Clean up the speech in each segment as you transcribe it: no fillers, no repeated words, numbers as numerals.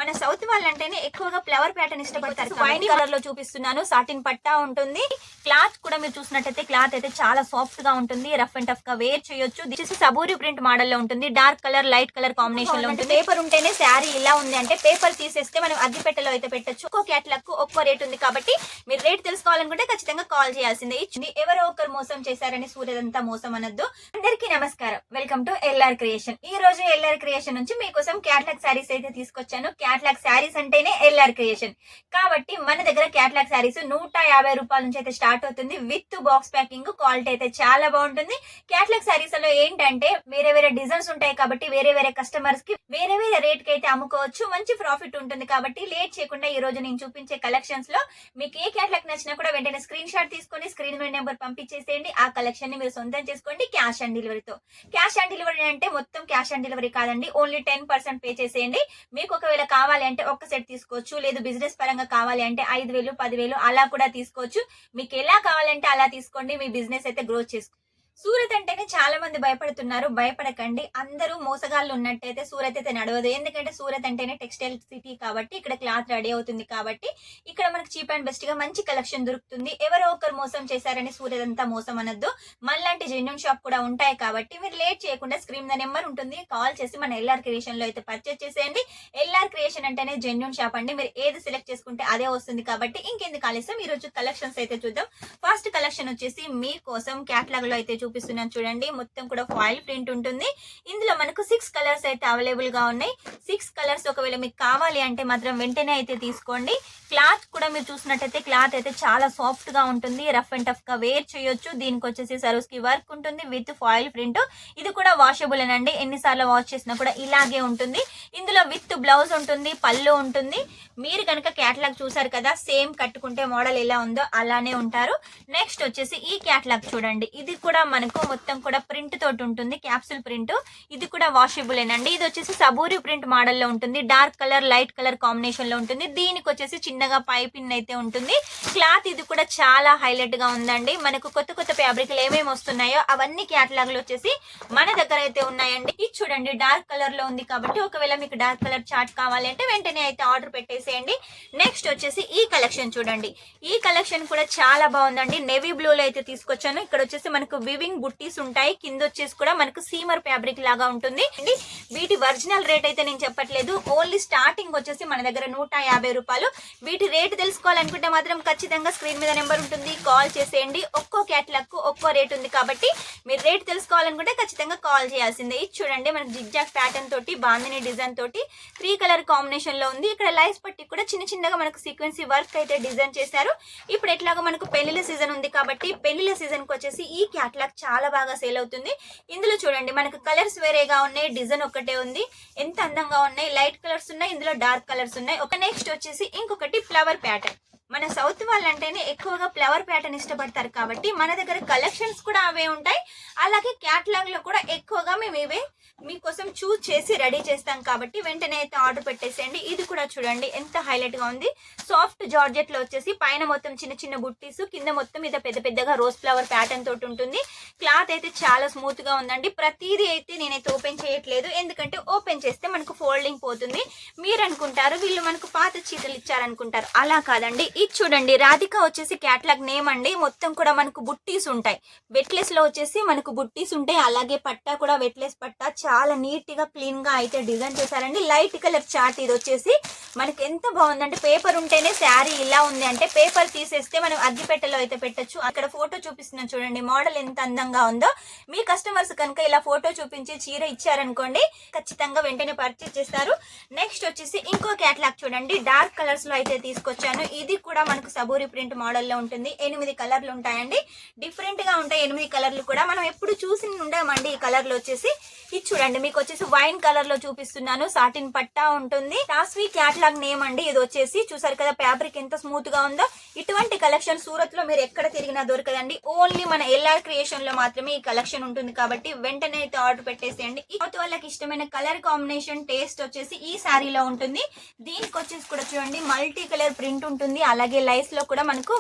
మన సౌత్ వాళ్ళంటేనే ఎక్కువగా flower pattern ఇష్టపడతారు. వైన్ కలర్ లో చూపిస్తున్నాను. సాటిన్ పట్టా ఉంటుంది. క్లాత్ కూడా మీరు చూసినట్టయితే క్లాత్ అయితే చాలా సాఫ్ట్ గా ఉంటుంది. రఫ్ అండ్ టఫ్ గా వేర్ చేయొచ్చు. దిస్ సబూరి ప్రింట్ మోడల్ లో ఉంటుంది. Dark colour light colour combination లో ఉంటుంది. పేపర్ ఉంటేనే శారీ ఇలా ఉంది అంటే పేపర్ తీసేస్తే మనం అగ్గిపెట్టెలో అయితే పెట్టొచ్చు. ఒక్కో క్యాట్లాగ్ ఒక్కో రేట్ ఉంది కాబట్టి మీరు రేట్ తెలుసుకోవాలనుకుంటే ఖచ్చితంగా కాల్ చేయాల్సిందే. ఎవరో ఒకరు మోసం చేశారని సూర్యదంతా మోసం అనొద్దు. అందరికీ నమస్కారం. Welcome to LR creation. ఈ రోజు ఎల్ఆర్ క్రియేషన్ నుంచి మీకోసం క్యాట్లాగ్ శారీస్ అయితే తీసుకొచ్చాను. క్యాట్లాగ్ శారీస్ అంటేనే ఎల్ఆర్ క్రియేషన్ కాబట్టి మన దగ్గర క్యాట్లాగ్ శారీస్ 150 రూపాయల నుంచి అయితే స్టార్ట్ అవుతుంది. With box packing. క్వాలిటీ అయితే చాలా బాగుంటుంది. క్యాట్లాగ్ శారీస్ లో ఏంటంటే వేరే వేరే డిజైన్స్ ఉంటాయి కాబట్టి వేరే వేరే కస్టమర్స్ కి వేరే వేరే రేట్ కి అయితే అమ్ముకోవచ్చు. మంచి ప్రాఫిట్ ఉంటుంది కాబట్టి లేట్ చేయకుండా ఈ రోజు నేను చూపించే కలెక్షన్స్ లో మీకు ఏ క్యాట్లాగ్ నచ్చినా కూడా వెంటనే స్క్రీన్ షాట్ తీసుకొని స్క్రీన్ మీద నెంబర్ పంపించేసేయండి. ఆ కలెక్షన్ ని మీరు సొంతం చేసుకోండి క్యాష్ ఆన్ డెలివరీతో. క్యాష్ ఆన్ డెలివరీ అంటే మొత్తం క్యాష్ ఆన్ డెలివరీ కాదండి. ఓన్లీ 10% పే చేసేయండి. మీకు ఒకవేళ కావాలి అంటే ఒక్క సెట్ తీసుకోవచ్చు. లేదు బిజినెస్ పరంగా కావాలి అంటే 5,000 10,000 అలా కూడా తీసుకోవచ్చు. మీకు ఎలా కావాలంటే అలా తీసుకోండి. మీ బిజినెస్ అయితే గ్రో చేసుకోండి. సూరత్ అంటేనే చాలా మంది భయపడుతున్నారు. భయపడకండి. అందరూ మోసగాళ్ళు ఉన్నట్టయితే సూరత్ అయితే నడవదు. ఎందుకంటే సూరత్ అంటేనే టెక్స్టైల్ సిటీ కాబట్టి ఇక్కడ క్లాత్ రెడీ అవుతుంది కాబట్టి ఇక్కడ మనకు చీప్ అండ్ బెస్ట్ గా మంచి కలెక్షన్ దొరుకుతుంది. ఎవరో ఒకరు మోసం చేశారని సూరత్ అంతా మోసం అనొద్దు. మళ్ళాంటి జెన్యూన్ షాప్ కూడా ఉంటాయి కాబట్టి మీరు లేట్ చేయకుండా స్క్రీన్ ద నెంబర్ ఉంటుంది. కాల్ చేసి మన ఎల్ఆర్ క్రియేషన్ లో అయితే పర్చేస్ చేసేయండి. ఎల్ఆర్ క్రియేషన్ అంటేనే జెన్యూన్ షాప్ అండి. మీరు ఏది సెలెక్ట్ చేసుకుంటే అదే వస్తుంది కాబట్టి ఇంకెందుకు ఆలస్యం ఈ రోజు కలెక్షన్స్ అయితే చూద్దాం. ఫస్ట్ కలెక్షన్ వచ్చేసి మీకోసం క్యాట్లాగ్ లో అయితే చూపిస్తున్నాను చూడండి. మొత్తం కూడా ఫాయిల్ ప్రింట్ ఉంటుంది. ఇందులో మనకు 6 కలర్స్ అయితే అవైలబుల్ గా ఉన్నాయి. 6 కలర్స్ ఒకవేళ మీకు కావాలి అంటే మాత్రం వెంటనే అయితే తీసుకోండి. క్లాత్ కూడా మీరు చూసినట్టయితే క్లాత్ అయితే చాలా సాఫ్ట్ గా ఉంటుంది. రఫ్ అండ్ టఫ్ గా వేర్ చేయొచ్చు. దీనికి వచ్చేసి సర్వ్స్ కి వర్క్ ఉంటుంది విత్ ఫాయిల్ ప్రింట్. ఇది కూడా వాషబుల్ అనండి. ఎన్నిసార్లు వాష్ చేసినా కూడా ఇలాగే ఉంటుంది. ఇందులో విత్ బ్లౌజ్ ఉంటుంది, పళ్ళు ఉంటుంది. మీరు కనుక క్యాట్లాగ్ చూసారు కదా, సేమ్ కట్టుకుంటే మోడల్ ఎలా ఉందో అలానే ఉంటారు. నెక్స్ట్ వచ్చేసి ఈ క్యాట్లాగ్ చూడండి. ఇది కూడా మనకు మొత్తం కూడా ప్రింట్ తోటి ఉంటుంది. Capsule print. ఇది కూడా వాషబుల్ ఏనండి. ఇది వచ్చేసి సబూరి ప్రింట్ మోడల్ లో ఉంటుంది. Dark colour light colour combination లో ఉంటుంది. దీనికి వచ్చేసి చిన్నగా పైపిన్ అయితే ఉంటుంది. క్లాత్ ఇది కూడా చాలా హైలైట్ గా ఉందండి. మనకు కొత్త కొత్త ఫ్యాబ్రిక్లు ఏమేమి వస్తున్నాయో అవన్నీ క్యాట్లాగ్ లో వచ్చేసి మన దగ్గర అయితే ఉన్నాయండి. ఇది చూడండి డార్క్ కలర్ లో ఉంది కాబట్టి ఒకవేళ మీకు డార్క్ కలర్ చార్ట్ కావాలి అంటే వెంటనే అయితే ఆర్డర్ పెట్టేసేయండి. నెక్స్ట్ వచ్చేసి ఈ కలెక్షన్ చూడండి. ఈ కలెక్షన్ కూడా చాలా బాగుందండి. నేవీ బ్లూ లో అయితే తీసుకొచ్చాను. ఇక్కడ వచ్చేసి మనకు వివింగ్ బుట్టీస్ ఉంటాయి. కింద వచ్చేసి కూడా మనకు సీమర్ ఫ్యాబ్రిక్ లాగా ఉంటుంది. వీటి ఒరిజినల్ రేట్ అయితే నేను చెప్పట్లేదు. ఓన్లీ స్టార్టింగ్ వచ్చేసి మన దగ్గర 150 రూపాయలు. వీటి రేట్ తెలుసుకోవాలనుకుంటే మాత్రం ఖచ్చితంగా స్క్రీన్ మీద నెంబర్ ఉంటుంది. కాల్ చేసేయండి. ఒక్కో క్యాట్లాగ్ కు ఒక్కో రేట్ ఉంది కాబట్టి మీరు రేట్ తెలుసుకోవాలనుకుంటే ఖచ్చితంగా కాల్ చేయాల్సిందే. ఇది చూడండి మనకు జిగ్జాగ్ ప్యాటర్న్ తోటి బాందిని డిజైన్ తోటి 3 కలర్ కాంబినేషన్ లో ఉంది. ఇక్కడ లైన్స్ పట్టి కూడా చిన్న చిన్నగా మనకు సీక్వెన్సీ వర్క్ అయితే డిజైన్ చేశారు. ఇప్పుడు ఎట్లాగో మనకు పెళ్లిల సీజన్ ఉంది కాబట్టి పెళ్లిల సీజన్ కి వచ్చేసి ఈ క్యాట్లాగ్ చాలా బాగా సేల్ అవుతుంది. ఇందులో చూడండి మనకు కలర్స్ వేరేగా ఉన్నాయి. డిజైన్ ఒకటే ఉంది. ఎంత అందంగా ఉన్నాయి. లైట్ కలర్స్ ఉన్నాయి. ఇందులో డార్క్ కలర్స్ ఉన్నాయి. ఒక నెక్స్ట్ వచ్చేసి ఇంకొకటి ఫ్లవర్ ప్యాటర్న్. మన సౌత్ వాళ్ళంటేనే ఎక్కువగా ఫ్లవర్ ప్యాటర్న్ ఇష్టపడతారు కాబట్టి మన దగ్గర కలెక్షన్స్ కూడా అవే ఉంటాయి. అలాగే క్యాట్లాగ్ లో కూడా ఎక్కువగా మేము ఇవే మీకోసం చూస్ చేసి రెడీ చేస్తాం కాబట్టి వెంటనే అయితే ఆర్డర్ పెట్టేసేయండి. ఇది కూడా చూడండి ఎంత హైలైట్ గా ఉంది. సాఫ్ట్ జార్జెట్ లో వచ్చేసి పైన మొత్తం చిన్న చిన్న బుట్టీస్, కింద మొత్తం ఇది పెద్ద పెద్దగా రోజ్ ఫ్లవర్ ప్యాటర్న్ తోటి ఉంటుంది. క్లాత్ అయితే చాలా స్మూత్ గా ఉందండి. ప్రతిదీ అయితే నేనైతే ఓపెన్ చేయట్లేదు. ఎందుకంటే ఓపెన్ చేస్తే మనకు ఫోల్డింగ్ పోతుంది. మీరు అనుకుంటారు వీళ్ళు మనకు పాత చీరలు ఇచ్చారనుకుంటారు. అలా కాదండి. ఇది చూడండి రాధిక వచ్చేసి క్యాట్లాగ్ నేమ్ అండి. మొత్తం కూడా మనకు బుట్టీస్ ఉంటాయి. వెట్లెస్ లో వచ్చేసి మనకు బుట్టీస్ ఉంటాయి. అలాగే పట్టా కూడా వెట్లెస్ పట్టా చాలా నీట్ గా క్లీన్ గా అయితే డిజైన్ చేశారండి. లైట్ కలర్ చార్ట్ ఇది వచ్చేసి మనకి ఎంత బాగుందంటే పేపర్ ఉంటేనే శారీ ఇలా ఉంది అంటే పేపర్ తీసేస్తే మనం అగ్గిపెట్టెలో అయితే పెట్టొచ్చు. అక్కడ ఫోటో చూపిస్తున్నాను చూడండి. మోడల్ ఎంత అందంగా ఉందో. మీ కస్టమర్స్ కనుక ఇలా ఫోటో చూపించి చీర ఇచ్చారనుకోండి ఖచ్చితంగా వెంటనే పర్చేస్ చేస్తారు. నెక్స్ట్ వచ్చేసి ఇంకో క్యాట్లాగ్ చూడండి. డార్క్ కలర్స్ లో అయితే తీసుకొచ్చాను. ఇది కూడా మనకు సబూరి ప్రింట్ మోడల్ లో ఉంటుంది. 8 కలర్లు ఉంటాయండి. డిఫరెంట్ గా ఉంటాయి 8 కలర్లు కూడా. మనం ఎప్పుడు చూసి ఉండమండి ఈ కలర్ లో వచ్చేసి. ఇది చూడండి మీకు వచ్చేసి వైన్ కలర్ లో చూపిస్తున్నాను. సాటిన్ పట్టా ఉంటుంది. టాస్వీ క్యాట్లాగ్ నేమ్ అండి. ఇది వచ్చేసి చూసారు కదా ఫ్యాబ్రిక్ ఎంత స్మూత్ గా ఉందో. ఇటువంటి కలెక్షన్ సూరత్ లో మీరు ఎక్కడ తిరిగినా దొరకదండి. ఓన్లీ మన ఎల్ఆర్ క్రియేషన్ లో మాత్రమే ఈ కలెక్షన్ ఉంటుంది కాబట్టి వెంటనే అయితే ఆర్డర్ పెట్టేసేయండి. ఇకపోతే వాళ్ళకి ఇష్టమైన కలర్ కాంబినేషన్ టేస్ట్ వచ్చేసి ఈ శారీలో ఉంటుంది. దీనికి వచ్చేసి కూడా చూడండి మల్టీ కలర్ ప్రింట్ ఉంటుంది. అలాగే లైస్ లో కూడా మనకు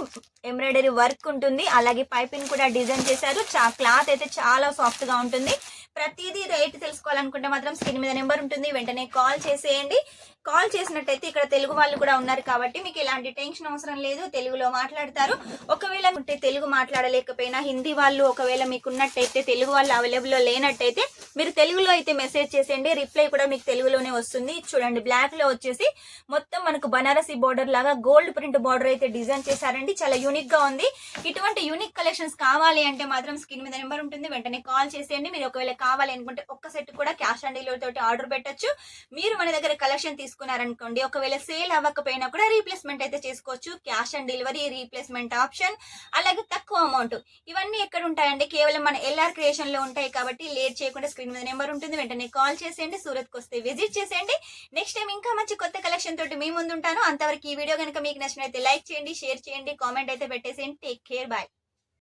ఎంబ్రాయిడరీ వర్క్ ఉంటుంది. అలాగే పైపింగ్ కూడా డిజైన్ చేశారు. క్లాత్ అయితే చాలా సాఫ్ట్ గా ఉంటుంది. ప్రతిదీ రేట్ తెలుసుకోవాలనుకుంటే మాత్రం స్క్రీన్ మీద నెంబర్ ఉంటుంది, వెంటనే కాల్ చేసేయండి. కాల్ చేసినట్టయితే ఇక్కడ తెలుగు వాళ్ళు కూడా ఉన్నారు కాబట్టి మీకు ఎలాంటి టెన్షన్ అవసరం లేదు, తెలుగులో మాట్లాడతారు. ఒకవేళ ఉంటే తెలుగు మాట్లాడలేకపోయినా హిందీ వాళ్ళు ఒకవేళ మీకు ఉన్నట్టయితే, తెలుగు వాళ్ళు అవైలబుల్లో లేనట్టయితే మీరు తెలుగులో అయితే మెసేజ్ చేసేయండి, రిప్లై కూడా మీకు తెలుగులోనే వస్తుంది. చూడండి బ్లాక్ లో వచ్చేసి మొత్తం మనకు బనారసి బోర్డర్ లాగా గోల్డ్ ప్రింట్ బోర్డర్ అయితే డిజైన్ చేశారండి, చాలా యూనిక్ గా ఉంది. ఇటువంటి యూనిక్ కలెక్షన్స్ కావాలి అంటే మాత్రం స్క్రీన్ మీద నెంబర్ ఉంటుంది, వెంటనే కాల్ చేసేయండి. మీరు ఒకవేళ కావాలి అనుకుంటే ఒక్క సెట్ కూడా క్యాష్ ఆన్ డెలివరీ తోటి ఆర్డర్ పెట్టొచ్చు. మీరు మన దగ్గర కలెక్షన్ తీసుకున్నారనుకోండి, ఒకవేళ సేల్ అవ్వకపోయినా కూడా రీప్లేస్మెంట్ అయితే చేసుకోవచ్చు. Cash on delivery, replacement option, అలాగే తక్కువ అమౌంట్, ఇవన్నీ ఎక్కడ ఉంటాయండి? కేవలం మన ఎల్ఆర్ క్రియేషన్ లో ఉంటాయి. కాబట్టి లేట్ చేయకుండా స్క్రీన్ మీద నెంబర్ ఉంటుంది, వెంటనే కాల్ చేసేయండి. సూరత్ కి వస్తే విజిట్ చేసేయండి. నెక్స్ట్ టైం ఇంకా మంచి కొత్త కలెక్షన్ తోటి మీ ముందు ఉంటాను. అంతవరకు ఈ వీడియో కనుక మీకు నచ్చినట్లయితే లైక్ చేయండి, షేర్ చేయండి, కామెంట్ అయితే పెట్టేసేయండి. Take care, bye.